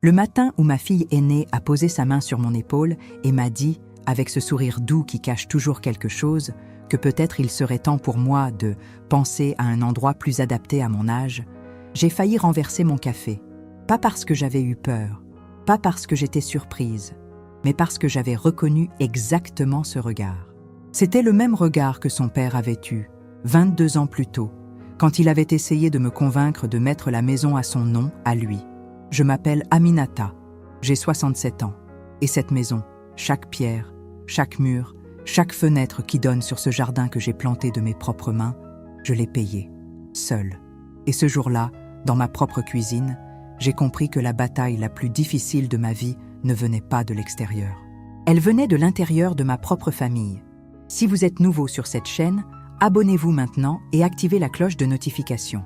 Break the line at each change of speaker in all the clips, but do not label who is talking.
Le matin où ma fille aînée a posé sa main sur mon épaule et m'a dit, avec ce sourire doux qui cache toujours quelque chose, que peut-être il serait temps pour moi de penser à un endroit plus adapté à mon âge, j'ai failli renverser mon café. Pas parce que j'avais eu peur, pas parce que j'étais surprise, mais parce que j'avais reconnu exactement ce regard. C'était le même regard que son père avait eu, 22 ans plus tôt, quand il avait essayé de me convaincre de mettre la maison à son nom, à lui. Je m'appelle Aminata, j'ai 67 ans, et cette maison, chaque pierre, chaque mur, chaque fenêtre qui donne sur ce jardin que j'ai planté de mes propres mains, je l'ai payée, seule. Et ce jour-là, dans ma propre cuisine, j'ai compris que la bataille la plus difficile de ma vie ne venait pas de l'extérieur. Elle venait de l'intérieur de ma propre famille. Si vous êtes nouveau sur cette chaîne, abonnez-vous maintenant et activez la cloche de notification.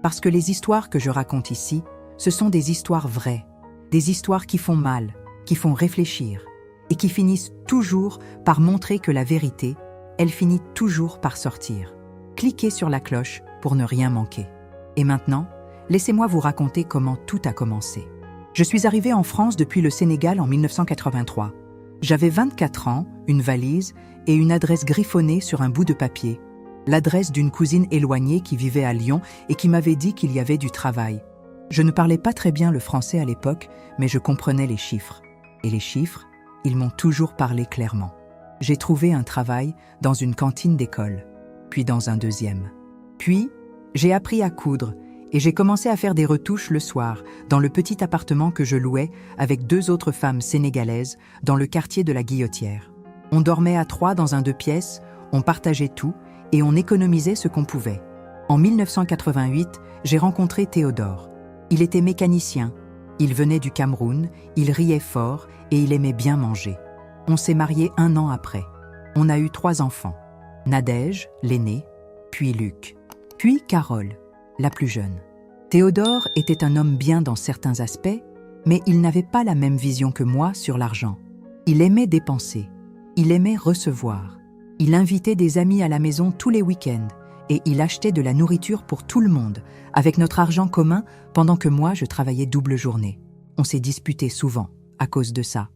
Parce que les histoires que je raconte ici, ce sont des histoires vraies, des histoires qui font mal, qui font réfléchir, et qui finissent toujours par montrer que la vérité, elle finit toujours par sortir. Cliquez sur la cloche pour ne rien manquer. Et maintenant, laissez-moi vous raconter comment tout a commencé. Je suis arrivée en France depuis le Sénégal en 1983. J'avais 24 ans, une valise et une adresse griffonnée sur un bout de papier. L'adresse d'une cousine éloignée qui vivait à Lyon et qui m'avait dit qu'il y avait du travail. Je ne parlais pas très bien le français à l'époque, mais je comprenais les chiffres. Et les chiffres, ils m'ont toujours parlé clairement. J'ai trouvé un travail dans une cantine d'école, puis dans un deuxième. Puis, j'ai appris à coudre et j'ai commencé à faire des retouches le soir dans le petit appartement que je louais avec 2 autres femmes sénégalaises dans le quartier de la Guillotière. On dormait à 3 dans un 2 pièces, on partageait tout et on économisait ce qu'on pouvait. En 1988, j'ai rencontré Théodore. Il était mécanicien, il venait du Cameroun, il riait fort et il aimait bien manger. On s'est mariés 1 an après. On a eu 3 enfants. Nadège, l'aîné, puis Luc, puis Carole, la plus jeune. Théodore était un homme bien dans certains aspects, mais il n'avait pas la même vision que moi sur l'argent. Il aimait dépenser, il aimait recevoir. Il invitait des amis à la maison tous les week-ends et il achetait de la nourriture pour tout le monde, avec notre argent commun, pendant que moi je travaillais double journée. On s'est disputé souvent à cause de ça.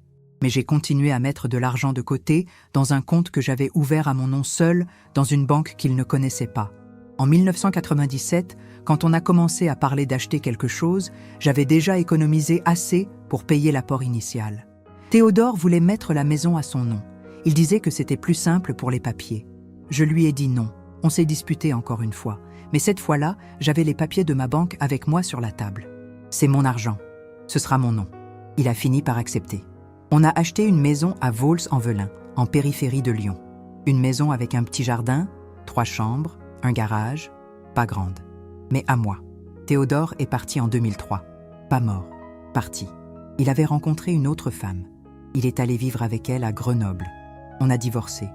Mais j'ai continué à mettre de l'argent de côté dans un compte que j'avais ouvert à mon nom seul dans une banque qu'il ne connaissait pas. En 1997, quand on a commencé à parler d'acheter quelque chose, j'avais déjà économisé assez pour payer l'apport initial. Théodore voulait mettre la maison à son nom. Il disait que c'était plus simple pour les papiers. Je lui ai dit non. On s'est disputé encore une fois. Mais cette fois-là, j'avais les papiers de ma banque avec moi sur la table. C'est mon argent. Ce sera mon nom. Il a fini par accepter. On a acheté une maison à Vaux-en-Velin, en périphérie de Lyon. Une maison avec un petit jardin, 3 chambres, un garage, pas grande. Mais à moi. Théodore est parti en 2003. Pas mort. Parti. Il avait rencontré une autre femme. Il est allé vivre avec elle à Grenoble. On a divorcé.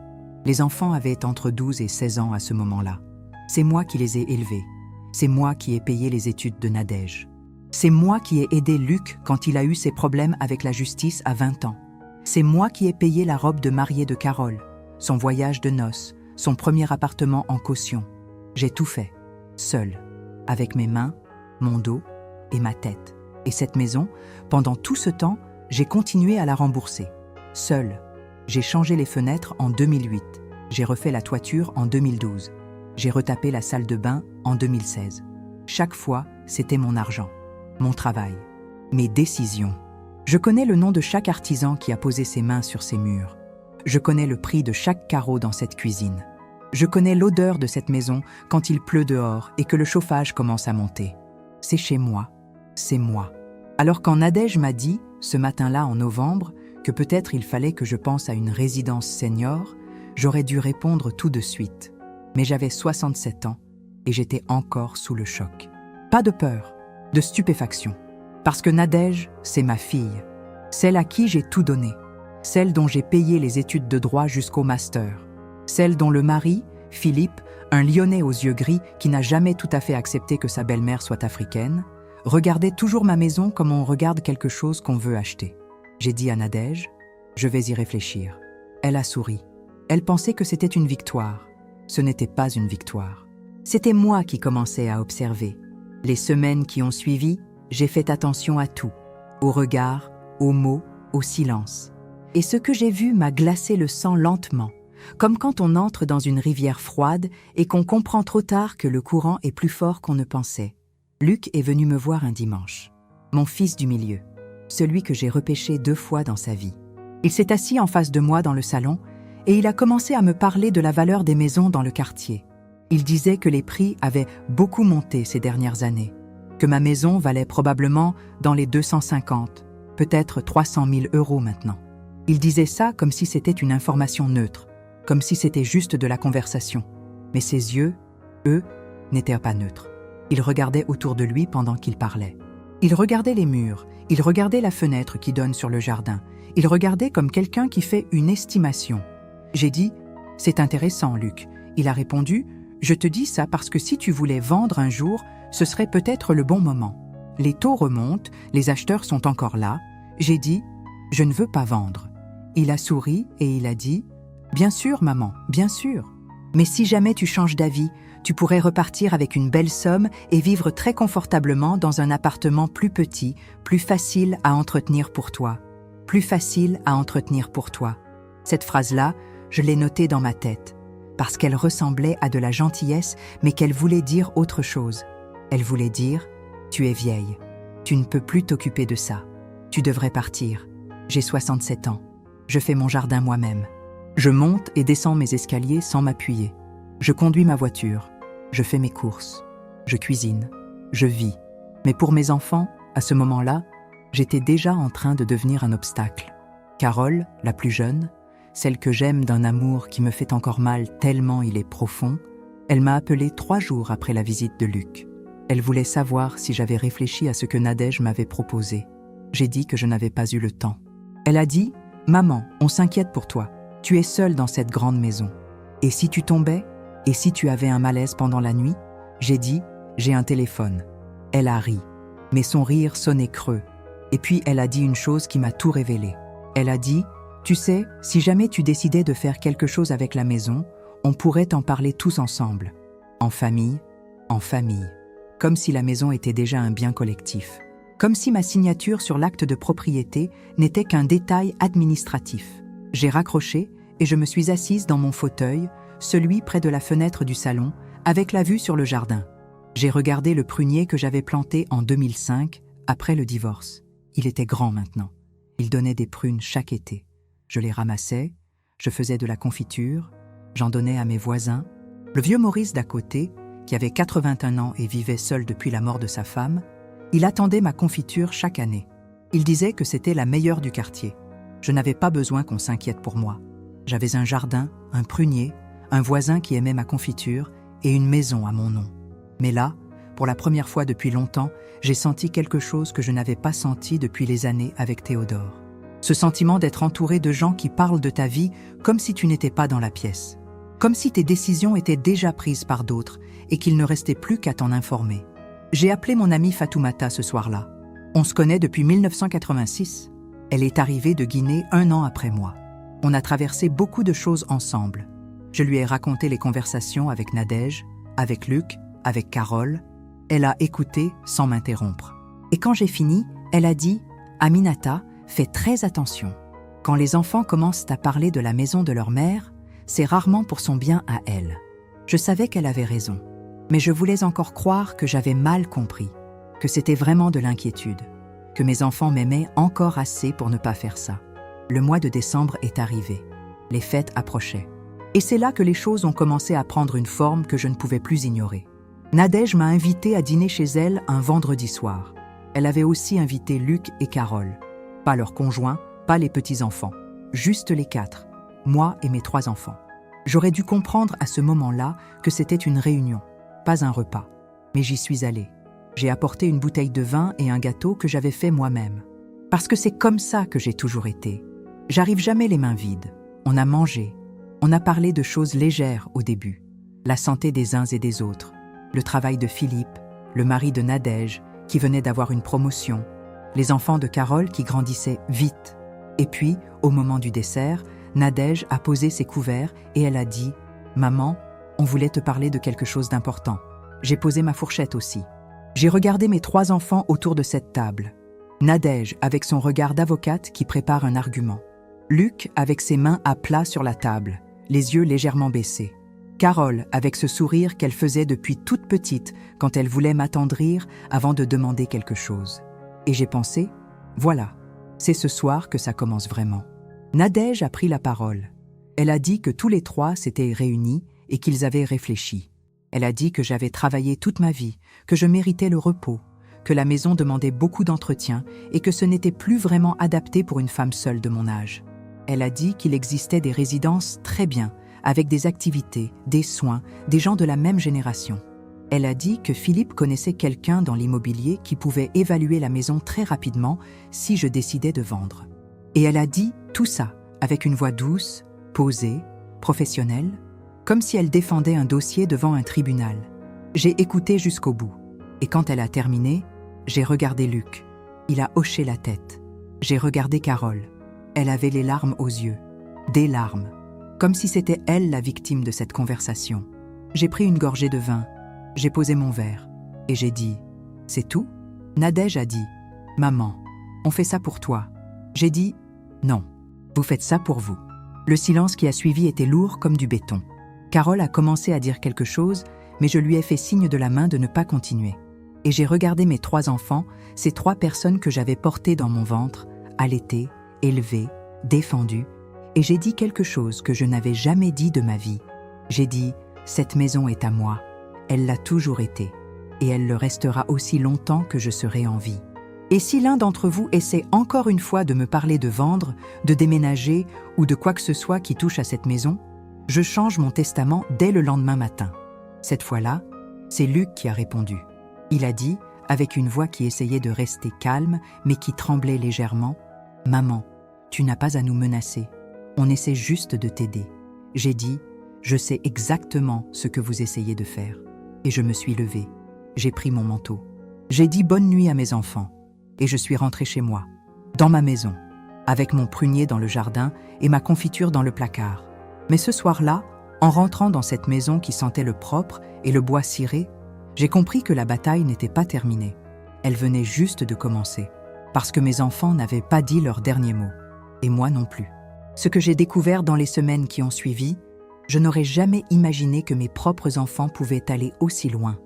Les enfants avaient entre 12 et 16 ans à ce moment-là. C'est moi qui les ai élevés. C'est moi qui ai payé les études de Nadège. C'est moi qui ai aidé Luc quand il a eu ses problèmes avec la justice à 20 ans. C'est moi qui ai payé la robe de mariée de Carole, son voyage de noces, son premier appartement en caution. J'ai tout fait, seule, avec mes mains, mon dos et ma tête. Et cette maison, pendant tout ce temps, j'ai continué à la rembourser. Seule. J'ai changé les fenêtres en 2008. J'ai refait la toiture en 2012. J'ai retapé la salle de bain en 2016. Chaque fois, c'était mon argent, mon travail, mes décisions. Je connais le nom de chaque artisan qui a posé ses mains sur ces murs. Je connais le prix de chaque carreau dans cette cuisine. Je connais l'odeur de cette maison quand il pleut dehors et que le chauffage commence à monter. C'est chez moi, c'est moi. Alors quand Nadège m'a dit, ce matin-là en novembre, que peut-être il fallait que je pense à une résidence senior, j'aurais dû répondre tout de suite. Mais j'avais 67 ans et j'étais encore sous le choc. Pas de peur, de stupéfaction. Parce que Nadège, c'est ma fille. Celle à qui j'ai tout donné. Celle dont j'ai payé les études de droit jusqu'au master. Celle dont le mari, Philippe, un Lyonnais aux yeux gris qui n'a jamais tout à fait accepté que sa belle-mère soit africaine, regardait toujours ma maison comme on regarde quelque chose qu'on veut acheter. J'ai dit à Nadège, je vais y réfléchir. Elle a souri. Elle pensait que c'était une victoire. Ce n'était pas une victoire. C'était moi qui commençais à observer. Les semaines qui ont suivi, j'ai fait attention à tout. aux regards, aux mots, au silence. Et ce que j'ai vu m'a glacé le sang lentement, comme quand on entre dans une rivière froide et qu'on comprend trop tard que le courant est plus fort qu'on ne pensait. Luc est venu me voir un dimanche. Mon fils du milieu, celui que j'ai repêché 2 fois dans sa vie. Il s'est assis en face de moi dans le salon et il a commencé à me parler de la valeur des maisons dans le quartier. Il disait que les prix avaient beaucoup monté ces dernières années, que ma maison valait probablement dans les 250, peut-être 300 000 € maintenant. Il disait ça comme si c'était une information neutre, comme si c'était juste de la conversation. Mais ses yeux, eux, n'étaient pas neutres. Il regardait autour de lui pendant qu'il parlait. Il regardait les murs, il regardait la fenêtre qui donne sur le jardin. Il regardait comme quelqu'un qui fait une estimation. J'ai dit « C'est intéressant, Luc ». Il a répondu « Je te dis ça parce que si tu voulais vendre un jour, ce serait peut-être le bon moment. Les taux remontent, les acheteurs sont encore là. » J'ai dit « Je ne veux pas vendre ». Il a souri et il a dit « Bien sûr, maman, bien sûr. Mais si jamais tu changes d'avis, tu pourrais repartir avec une belle somme et vivre très confortablement dans un appartement plus petit, plus facile à entretenir pour toi. Plus facile à entretenir pour toi. » Cette phrase-là, je l'ai notée dans ma tête, parce qu'elle ressemblait à de la gentillesse, mais qu'elle voulait dire autre chose. Elle voulait dire « Tu es vieille. Tu ne peux plus t'occuper de ça. Tu devrais partir. J'ai 67 ans. Je fais mon jardin moi-même. Je monte et descends mes escaliers sans m'appuyer. Je conduis ma voiture. Je fais mes courses. Je cuisine. Je vis. Mais pour mes enfants, à ce moment-là, j'étais déjà en train de devenir un obstacle. Carole, la plus jeune, celle que j'aime d'un amour qui me fait encore mal tellement il est profond, elle m'a appelé 3 jours après la visite de Luc. Elle voulait savoir si j'avais réfléchi à ce que Nadège m'avait proposé. J'ai dit que je n'avais pas eu le temps. Elle a dit « Maman, on s'inquiète pour toi. Tu es seule dans cette grande maison. Et si tu tombais? Et si tu avais un malaise pendant la nuit ?» J'ai dit « J'ai un téléphone. » Elle a ri, mais son rire sonnait creux. Et puis elle a dit une chose qui m'a tout révélé. Elle a dit « Tu sais, si jamais tu décidais de faire quelque chose avec la maison, on pourrait en parler tous ensemble. En famille, comme si la maison était déjà un bien collectif. Comme si ma signature sur l'acte de propriété n'était qu'un détail administratif. » J'ai raccroché et je me suis assise dans mon fauteuil, celui près de la fenêtre du salon, avec la vue sur le jardin. J'ai regardé le prunier que j'avais planté en 2005, après le divorce. Il était grand maintenant. Il donnait des prunes chaque été. Je les ramassais, je faisais de la confiture, j'en donnais à mes voisins. Le vieux Maurice d'à côté, qui avait 81 ans et vivait seul depuis la mort de sa femme, il attendait ma confiture chaque année. Il disait que c'était la meilleure du quartier. Je n'avais pas besoin qu'on s'inquiète pour moi. J'avais un jardin, un prunier, un voisin qui aimait ma confiture et une maison à mon nom. Mais là, pour la première fois depuis longtemps, j'ai senti quelque chose que je n'avais pas senti depuis les années avec Théodore. Ce sentiment d'être entouré de gens qui parlent de ta vie comme si tu n'étais pas dans la pièce. Comme si tes décisions étaient déjà prises par d'autres et qu'il ne restait plus qu'à t'en informer. J'ai appelé mon amie Fatoumata ce soir-là. On se connaît depuis 1986. Elle est arrivée de Guinée 1 an après moi. On a traversé beaucoup de choses ensemble. Je lui ai raconté les conversations avec Nadège, avec Luc, avec Carole. Elle a écouté sans m'interrompre. Et quand j'ai fini, elle a dit « Aminata, fais très attention. Quand les enfants commencent à parler de la maison de leur mère, c'est rarement pour son bien à elle. » Je savais qu'elle avait raison, mais je voulais encore croire que j'avais mal compris, que c'était vraiment de l'inquiétude, que mes enfants m'aimaient encore assez pour ne pas faire ça. Le mois de décembre est arrivé. Les fêtes approchaient. Et c'est là que les choses ont commencé à prendre une forme que je ne pouvais plus ignorer. Nadège m'a invité à dîner chez elle un vendredi soir. Elle avait aussi invité Luc et Carole. Pas leurs conjoints, pas les petits-enfants. Juste les 4. Moi et mes 3 enfants. J'aurais dû comprendre à ce moment-là que c'était une réunion, pas un repas. Mais j'y suis allée. J'ai apporté une bouteille de vin et un gâteau que j'avais fait moi-même. Parce que c'est comme ça que j'ai toujours été. J'arrive jamais les mains vides. On a mangé. On a parlé de choses légères au début. La santé des uns et des autres. Le travail de Philippe, le mari de Nadège, qui venait d'avoir une promotion. Les enfants de Carole qui grandissaient vite. Et puis, au moment du dessert, Nadège a posé ses couverts et elle a dit « Maman, on voulait te parler de quelque chose d'important. » J'ai posé ma fourchette aussi. J'ai regardé mes 3 enfants autour de cette table. Nadège avec son regard d'avocate qui prépare un argument. Luc avec ses mains à plat sur la table, les yeux légèrement baissés. Carole avec ce sourire qu'elle faisait depuis toute petite quand elle voulait m'attendrir avant de demander quelque chose. Et j'ai pensé, voilà, c'est ce soir que ça commence vraiment. Nadège a pris la parole. Elle a dit que tous les trois s'étaient réunis et qu'ils avaient réfléchi. Elle a dit que j'avais travaillé toute ma vie, que je méritais le repos, que la maison demandait beaucoup d'entretien et que ce n'était plus vraiment adapté pour une femme seule de mon âge. Elle a dit qu'il existait des résidences très bien, avec des activités, des soins, des gens de la même génération. Elle a dit que Philippe connaissait quelqu'un dans l'immobilier qui pouvait évaluer la maison très rapidement si je décidais de vendre. Et elle a dit tout ça avec une voix douce, posée, professionnelle, comme si elle défendait un dossier devant un tribunal. J'ai écouté jusqu'au bout. Et quand elle a terminé, j'ai regardé Luc. Il a hoché la tête. J'ai regardé Carole. Elle avait les larmes aux yeux. Des larmes. Comme si c'était elle la victime de cette conversation. J'ai pris une gorgée de vin. J'ai posé mon verre. Et j'ai dit « C'est tout ?» Nadège a dit « Maman, on fait ça pour toi. » J'ai dit « Non, vous faites ça pour vous. » Le silence qui a suivi était lourd comme du béton. Carole a commencé à dire quelque chose, mais je lui ai fait signe de la main de ne pas continuer. Et j'ai regardé mes 3 enfants, ces 3 personnes que j'avais portées dans mon ventre, allaitées, élevées, défendues, et j'ai dit quelque chose que je n'avais jamais dit de ma vie. J'ai dit « Cette maison est à moi. Elle l'a toujours été. Et elle le restera aussi longtemps que je serai en vie. Et si l'un d'entre vous essaie encore une fois de me parler de vendre, de déménager ou de quoi que ce soit qui touche à cette maison, je change mon testament dès le lendemain matin. » Cette fois-là, c'est Luc qui a répondu. Il a dit, avec une voix qui essayait de rester calme, mais qui tremblait légèrement, « Maman, tu n'as pas à nous menacer. On essaie juste de t'aider. » J'ai dit, « Je sais exactement ce que vous essayez de faire. » Et je me suis levée. J'ai pris mon manteau. J'ai dit bonne nuit à mes enfants. Et je suis rentrée chez moi, dans ma maison, avec mon prunier dans le jardin et ma confiture dans le placard. Mais ce soir-là, en rentrant dans cette maison qui sentait le propre et le bois ciré, j'ai compris que la bataille n'était pas terminée. Elle venait juste de commencer, parce que mes enfants n'avaient pas dit leur dernier mot, et moi non plus. Ce que j'ai découvert dans les semaines qui ont suivi, je n'aurais jamais imaginé que mes propres enfants pouvaient aller aussi loin.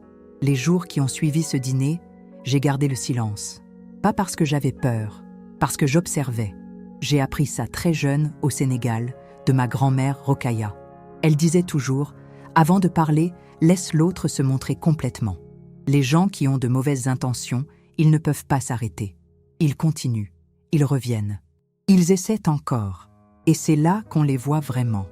Les jours qui ont suivi ce dîner, j'ai gardé le silence. Pas parce que j'avais peur, parce que j'observais. J'ai appris ça très jeune, au Sénégal, de ma grand-mère Rokhaya. Elle disait toujours, avant de parler, laisse l'autre se montrer complètement. Les gens qui ont de mauvaises intentions, ils ne peuvent pas s'arrêter. Ils continuent, ils reviennent. Ils essaient encore. Et c'est là qu'on les voit vraiment.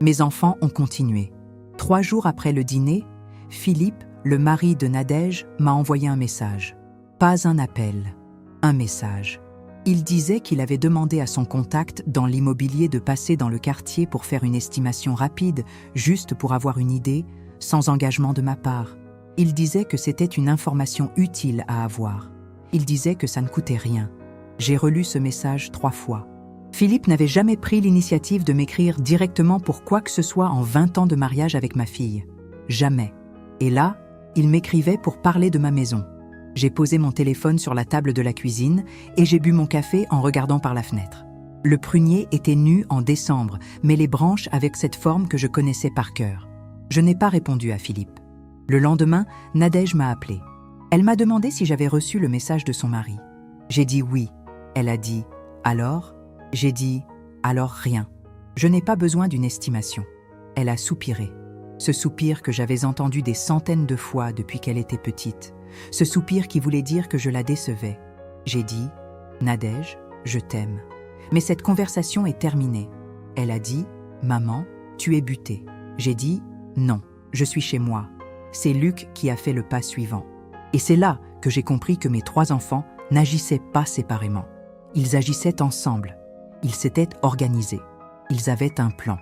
Mes enfants ont continué. 3 jours après le dîner, Philippe, le mari de Nadège, m'a envoyé un message. Pas un appel, un message. Il disait qu'il avait demandé à son contact dans l'immobilier de passer dans le quartier pour faire une estimation rapide, juste pour avoir une idée, sans engagement de ma part. Il disait que c'était une information utile à avoir. Il disait que ça ne coûtait rien. J'ai relu ce message 3 fois. Philippe n'avait jamais pris l'initiative de m'écrire directement pour quoi que ce soit en 20 ans de mariage avec ma fille. Jamais. Et là, il m'écrivait pour parler de ma maison. J'ai posé mon téléphone sur la table de la cuisine et j'ai bu mon café en regardant par la fenêtre. Le prunier était nu en décembre, mais les branches avaient cette forme que je connaissais par cœur. Je n'ai pas répondu à Philippe. Le lendemain, Nadège m'a appelé. Elle m'a demandé si j'avais reçu le message de son mari. J'ai dit oui. Elle a dit « Alors ?» J'ai dit « Alors rien. Je n'ai pas besoin d'une estimation. » Elle a soupiré. Ce soupir que j'avais entendu des centaines de fois depuis qu'elle était petite. Ce soupir qui voulait dire que je la décevais. J'ai dit « Nadège, je t'aime. » Mais cette conversation est terminée. Elle a dit « Maman, tu es butée. » J'ai dit « Non, je suis chez moi. » C'est Luc qui a fait le pas suivant. Et c'est là que j'ai compris que mes 3 enfants n'agissaient pas séparément. Ils agissaient ensemble. Ils s'étaient organisés. Ils avaient un plan.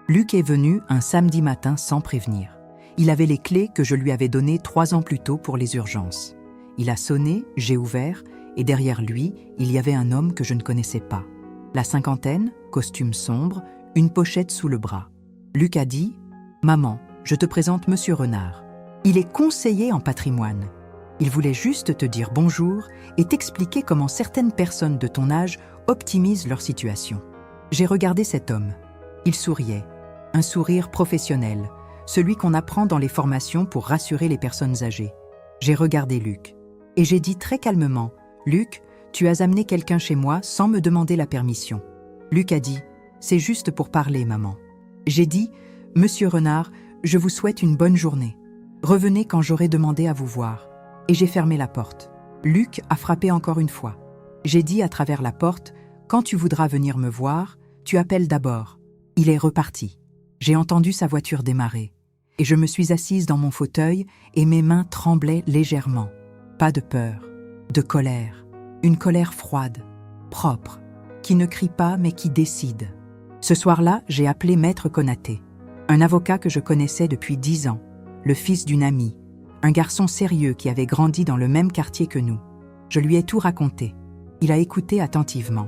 Luc est venu un samedi matin sans prévenir. Il avait les clés que je lui avais données 3 ans plus tôt pour les urgences. Il a sonné, j'ai ouvert, et derrière lui, il y avait un homme que je ne connaissais pas. La cinquantaine, costume sombre, une pochette sous le bras. Luc a dit « Maman, je te présente Monsieur Renard. Il est conseiller en patrimoine. » Il voulait juste te dire bonjour et t'expliquer comment certaines personnes de ton âge optimisent leur situation. J'ai regardé cet homme. Il souriait. Un sourire professionnel, celui qu'on apprend dans les formations pour rassurer les personnes âgées. J'ai regardé Luc. Et j'ai dit très calmement, « Luc, tu as amené quelqu'un chez moi sans me demander la permission. » Luc a dit, « C'est juste pour parler, maman. » J'ai dit, « Monsieur Renard, je vous souhaite une bonne journée. Revenez quand j'aurai demandé à vous voir. » Et j'ai fermé la porte. Luc a frappé encore une fois. J'ai dit à travers la porte, « Quand tu voudras venir me voir, tu appelles d'abord. » Il est reparti. J'ai entendu sa voiture démarrer. Et je me suis assise dans mon fauteuil et mes mains tremblaient légèrement. Pas de peur, de colère. Une colère froide, propre, qui ne crie pas mais qui décide. Ce soir-là, j'ai appelé Maître Konaté, un avocat que je connaissais depuis 10 ans, le fils d'une amie, un garçon sérieux qui avait grandi dans le même quartier que nous. Je lui ai tout raconté. Il a écouté attentivement.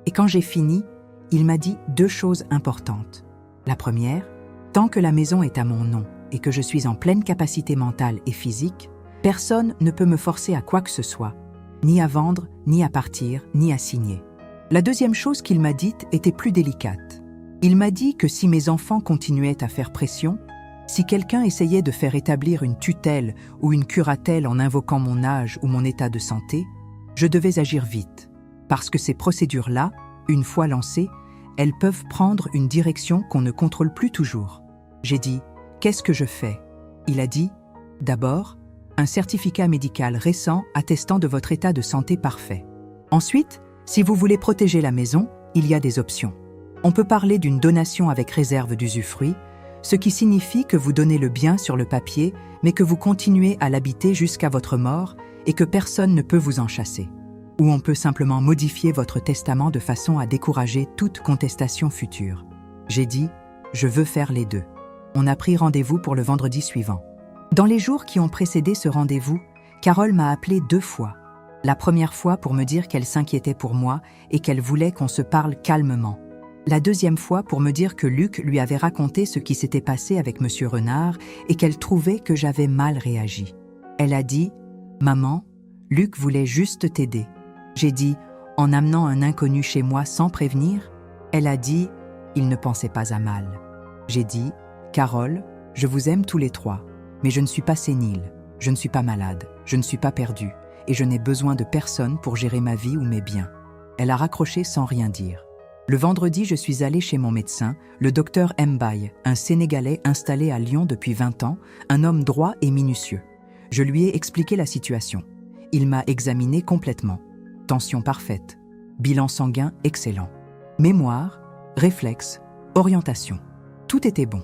Et quand j'ai fini, il m'a dit 2 choses importantes. La première, tant que la maison est à mon nom et que je suis en pleine capacité mentale et physique, personne ne peut me forcer à quoi que ce soit, ni à vendre, ni à partir, ni à signer. La deuxième chose qu'il m'a dite était plus délicate. Il m'a dit que si mes enfants continuaient à faire pression, si quelqu'un essayait de faire établir une tutelle ou une curatelle en invoquant mon âge ou mon état de santé, je devais agir vite, parce que ces procédures-là, une fois lancées, elles peuvent prendre une direction qu'on ne contrôle plus toujours. J'ai dit, « Qu'est-ce que je fais ?» Il a dit, « D'abord, un certificat médical récent attestant de votre état de santé parfait. Ensuite, si vous voulez protéger la maison, il y a des options. On peut parler d'une donation avec réserve d'usufruit, ce qui signifie que vous donnez le bien sur le papier, mais que vous continuez à l'habiter jusqu'à votre mort et que personne ne peut vous en chasser. Ou on peut simplement modifier votre testament de façon à décourager toute contestation future. » J'ai dit, « Je veux faire les 2. » On a pris rendez-vous pour le vendredi suivant. Dans les jours qui ont précédé ce rendez-vous, Carole m'a appelé 2 fois. La première fois pour me dire qu'elle s'inquiétait pour moi et qu'elle voulait qu'on se parle calmement. La deuxième fois pour me dire que Luc lui avait raconté ce qui s'était passé avec Monsieur Renard et qu'elle trouvait que j'avais mal réagi. Elle a dit, « Maman, Luc voulait juste t'aider. » J'ai dit, « En amenant un inconnu chez moi sans prévenir ?» Elle a dit, « Il ne pensait pas à mal. » J'ai dit, « Carole, je vous aime tous les 3. Mais je ne suis pas sénile, je ne suis pas malade, je ne suis pas perdue, et je n'ai besoin de personne pour gérer ma vie ou mes biens. » Elle a raccroché sans rien dire. Le vendredi, je suis allée chez mon médecin, le docteur Mbaye, un Sénégalais installé à Lyon depuis 20 ans, un homme droit et minutieux. Je lui ai expliqué la situation. Il m'a examiné complètement. Tension parfaite, bilan sanguin excellent, mémoire, réflexe, orientation. Tout était bon.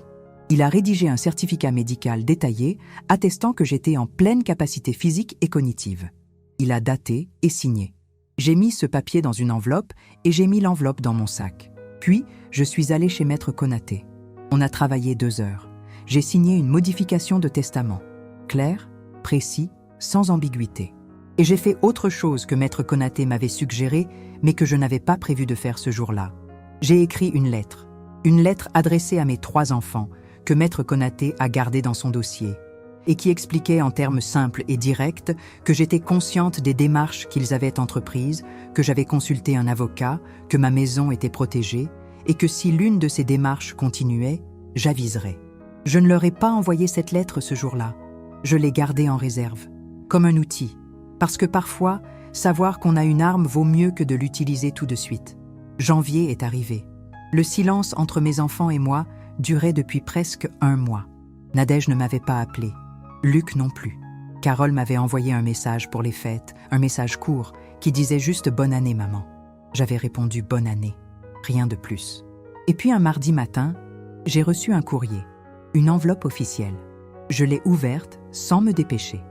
Il a rédigé un certificat médical détaillé attestant que j'étais en pleine capacité physique et cognitive. Il a daté et signé. J'ai mis ce papier dans une enveloppe et j'ai mis l'enveloppe dans mon sac. Puis, je suis allée chez Maître Konaté. On a travaillé 2 heures. J'ai signé une modification de testament. Clair, précis, sans ambiguïté. Et j'ai fait autre chose que Maître Konaté m'avait suggéré, mais que je n'avais pas prévu de faire ce jour-là. J'ai écrit une lettre adressée à mes 3 enfants, que Maître Konaté a gardé dans son dossier, et qui expliquait en termes simples et directs que j'étais consciente des démarches qu'ils avaient entreprises, que j'avais consulté un avocat, que ma maison était protégée, et que si l'une de ces démarches continuait, j'aviserais. Je ne leur ai pas envoyé cette lettre ce jour-là. Je l'ai gardée en réserve, comme un outil, parce que parfois, savoir qu'on a une arme vaut mieux que de l'utiliser tout de suite. Janvier est arrivé. Le silence entre mes enfants et moi durait depuis presque 1 mois. Nadège ne m'avait pas appelé. Luc non plus. Carole m'avait envoyé un message pour les fêtes, un message court, qui disait juste « Bonne année, maman ». J'avais répondu « Bonne année ». Rien de plus. Et puis un mardi matin, j'ai reçu un courrier, une enveloppe officielle. Je l'ai ouverte sans me dépêcher.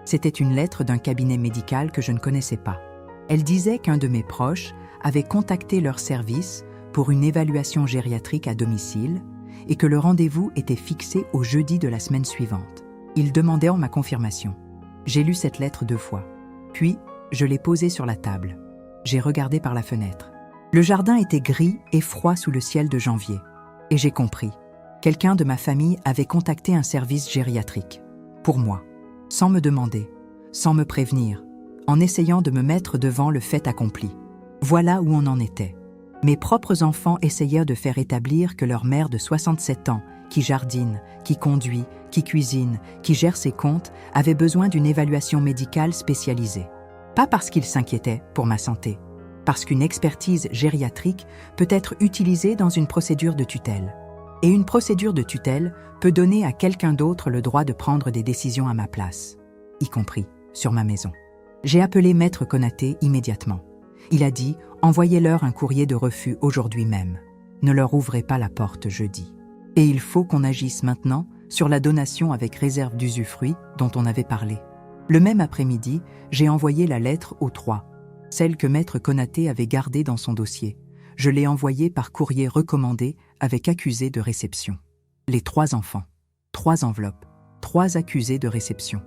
C'était une lettre d'un cabinet médical que je ne connaissais pas. Elle disait qu'un de mes proches avait contacté leur service pour une évaluation gériatrique à domicile et que le rendez-vous était fixé au jeudi de la semaine suivante. Il demandait ma confirmation. J'ai lu cette lettre 2 fois. Puis, je l'ai posée sur la table. J'ai regardé par la fenêtre. Le jardin était gris et froid sous le ciel de janvier. Et j'ai compris. Quelqu'un de ma famille avait contacté un service gériatrique. Pour moi. Sans me demander. sans me prévenir, en essayant de me mettre devant le fait accompli. Voilà où on en était. Mes propres enfants essayaient de faire établir que leur mère de 67 ans, qui jardine, qui conduit, qui cuisine, qui gère ses comptes, avait besoin d'une évaluation médicale spécialisée. Pas parce qu'ils s'inquiétaient pour ma santé, parce qu'une expertise gériatrique peut être utilisée dans une procédure de tutelle. Et une procédure de tutelle peut donner à quelqu'un d'autre le droit de prendre des décisions à ma place, y compris sur ma maison. J'ai appelé Maître Konaté immédiatement. Il a dit « Envoyez-leur un courrier de refus aujourd'hui même. Ne leur ouvrez pas la porte jeudi. » Et il faut qu'on agisse maintenant sur la donation avec réserve d'usufruit dont on avait parlé. Le même après-midi, j'ai envoyé la lettre aux 3, celle que Maître Konaté avait gardée dans son dossier. Je l'ai envoyée par courrier recommandé avec accusé de réception. Les 3 enfants, 3 enveloppes, 3 accusés de réception.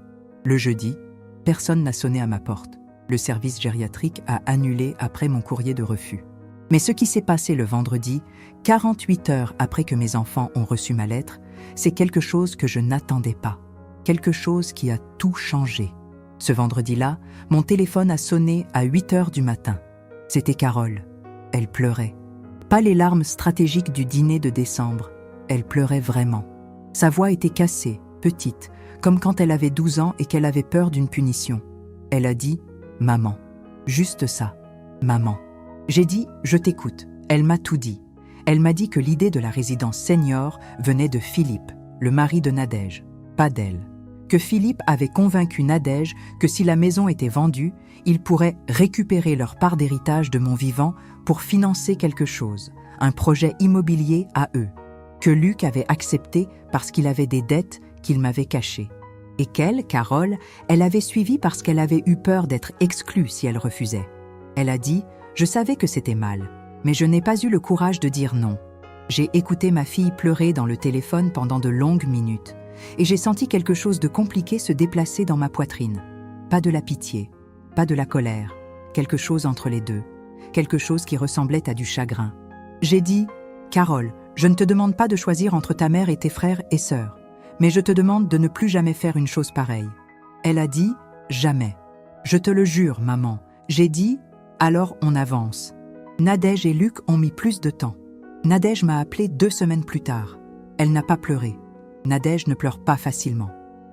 Le jeudi, personne n'a sonné à ma porte. Le service gériatrique a annulé après mon courrier de refus. Mais ce qui s'est passé le vendredi, 48 heures après que mes enfants ont reçu ma lettre, c'est quelque chose que je n'attendais pas. Quelque chose qui a tout changé. Ce vendredi-là, mon téléphone a sonné à 8 heures du matin. C'était Carole. Elle pleurait. Pas les larmes stratégiques du dîner de décembre. Elle pleurait vraiment. Sa voix était cassée, petite, comme quand elle avait 12 ans et qu'elle avait peur d'une punition. Elle a dit « Maman ». Juste ça. « Maman ». J'ai dit « Je t'écoute ». Elle m'a tout dit. Elle m'a dit que l'idée de la résidence senior venait de Philippe, le mari de Nadège, pas d'elle. Que Philippe avait convaincu Nadège que si la maison était vendue, ils pourraient récupérer leur part d'héritage de mon vivant pour financer quelque chose, un projet immobilier à eux, que Luc avait accepté parce qu'il avait des dettes qu'il m'avait cachées. Et qu'elle, Carole, elle avait suivi parce qu'elle avait eu peur d'être exclue si elle refusait. Elle a dit « Je savais que c'était mal, mais je n'ai pas eu le courage de dire non. J'ai écouté ma fille pleurer dans le téléphone pendant de longues minutes, et j'ai senti quelque chose de compliqué se déplacer dans ma poitrine. Pas de la pitié, pas de la colère, quelque chose entre les deux, quelque chose qui ressemblait à du chagrin. J'ai dit « Carole, je ne te demande pas de choisir entre ta mère et tes frères et sœurs, mais je te demande de ne plus jamais faire une chose pareille. » Elle a dit « Jamais. » Je te le jure, maman. J'ai dit « Alors on avance. » Nadège et Luc ont mis plus de temps. Nadège m'a appelé 2 semaines plus tard. Elle n'a pas pleuré. Nadège ne pleure pas facilement.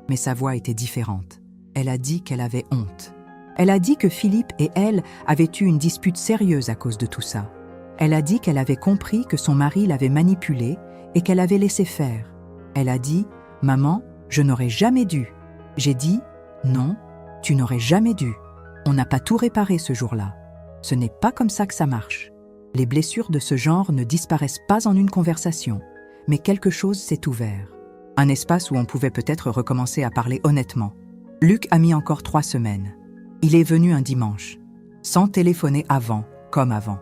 Mais sa voix était différente. Elle a dit qu'elle avait honte. Elle a dit que Philippe et elle avaient eu une dispute sérieuse à cause de tout ça. Elle a dit qu'elle avait compris que son mari l'avait manipulée et qu'elle avait laissé faire. Elle a dit « Maman, je n'aurais jamais dû. » J'ai dit « Non, tu n'aurais jamais dû. On n'a pas tout réparé ce jour-là. Ce n'est pas comme ça que ça marche. Les blessures de ce genre ne disparaissent pas en une conversation, mais quelque chose s'est ouvert. Un espace où on pouvait peut-être recommencer à parler honnêtement. Luc a mis encore 3 semaines. Il est venu un dimanche, sans téléphoner avant, comme avant.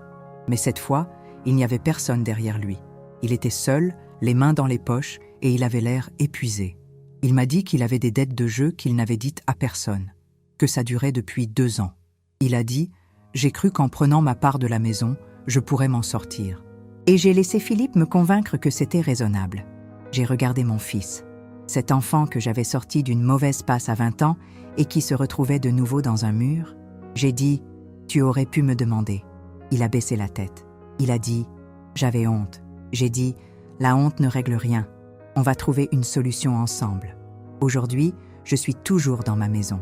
Mais cette fois, il n'y avait personne derrière lui. Il était seul, les mains dans les poches, et il avait l'air épuisé. Il m'a dit qu'il avait des dettes de jeu qu'il n'avait dites à personne, que ça durait depuis 2 ans. Il a dit « J'ai cru qu'en prenant ma part de la maison, je pourrais m'en sortir. » Et j'ai laissé Philippe me convaincre que c'était raisonnable. J'ai regardé mon fils, cet enfant que j'avais sorti d'une mauvaise passe à 20 ans et qui se retrouvait de nouveau dans un mur. J'ai dit « Tu aurais pu me demander. » Il a baissé la tête. Il a dit « J'avais honte. » J'ai dit « La honte ne règle rien. On va trouver une solution ensemble. » Aujourd'hui, je suis toujours dans ma maison.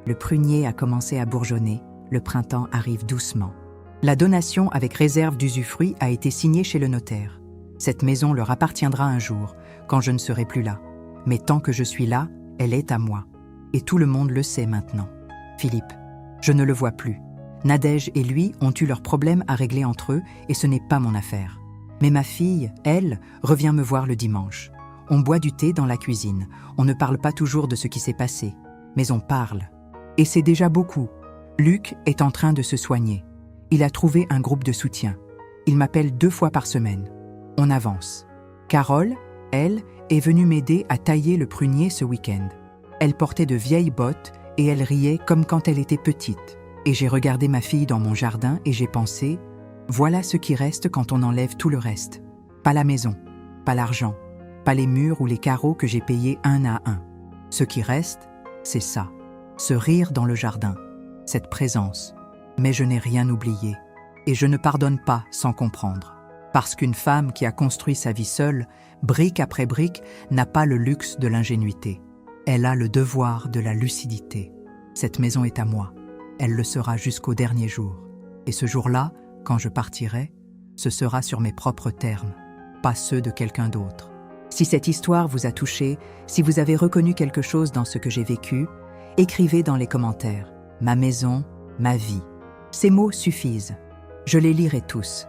Le prunier a commencé à bourgeonner. Le printemps arrive doucement. La donation avec réserve d'usufruit a été signée chez le notaire. Cette maison leur appartiendra un jour, quand je ne serai plus là. Mais tant que je suis là, elle est à moi. Et tout le monde le sait maintenant. Philippe, je ne le vois plus. Nadège et lui ont eu leurs problèmes à régler entre eux et ce n'est pas mon affaire. Mais ma fille, elle, revient me voir le dimanche. On boit du thé dans la cuisine. On ne parle pas toujours de ce qui s'est passé, mais on parle. Et c'est déjà beaucoup. Luc est en train de se soigner. Il a trouvé un groupe de soutien. Il m'appelle 2 fois par semaine. On avance. Carole, elle, est venue m'aider à tailler le prunier ce week-end. Elle portait de vieilles bottes et elle riait comme quand elle était petite. Et j'ai regardé ma fille dans mon jardin et j'ai pensé, voilà ce qui reste quand on enlève tout le reste. Pas la maison, pas l'argent, pas les murs ou les carreaux que j'ai payés un à un. Ce qui reste, c'est ça. ce rire dans le jardin, cette présence. Mais je n'ai rien oublié. Et je ne pardonne pas sans comprendre. Parce qu'une femme qui a construit sa vie seule, brique après brique, n'a pas le luxe de l'ingénuité. Elle a le devoir de la lucidité. Cette maison est à moi. Elle le sera jusqu'au dernier jour. Et ce jour-là, quand je partirai, ce sera sur mes propres termes, pas ceux de quelqu'un d'autre. Si cette histoire vous a touché, si vous avez reconnu quelque chose dans ce que j'ai vécu, écrivez dans les commentaires « Ma maison, ma vie ». Ces mots suffisent. Je les lirai tous.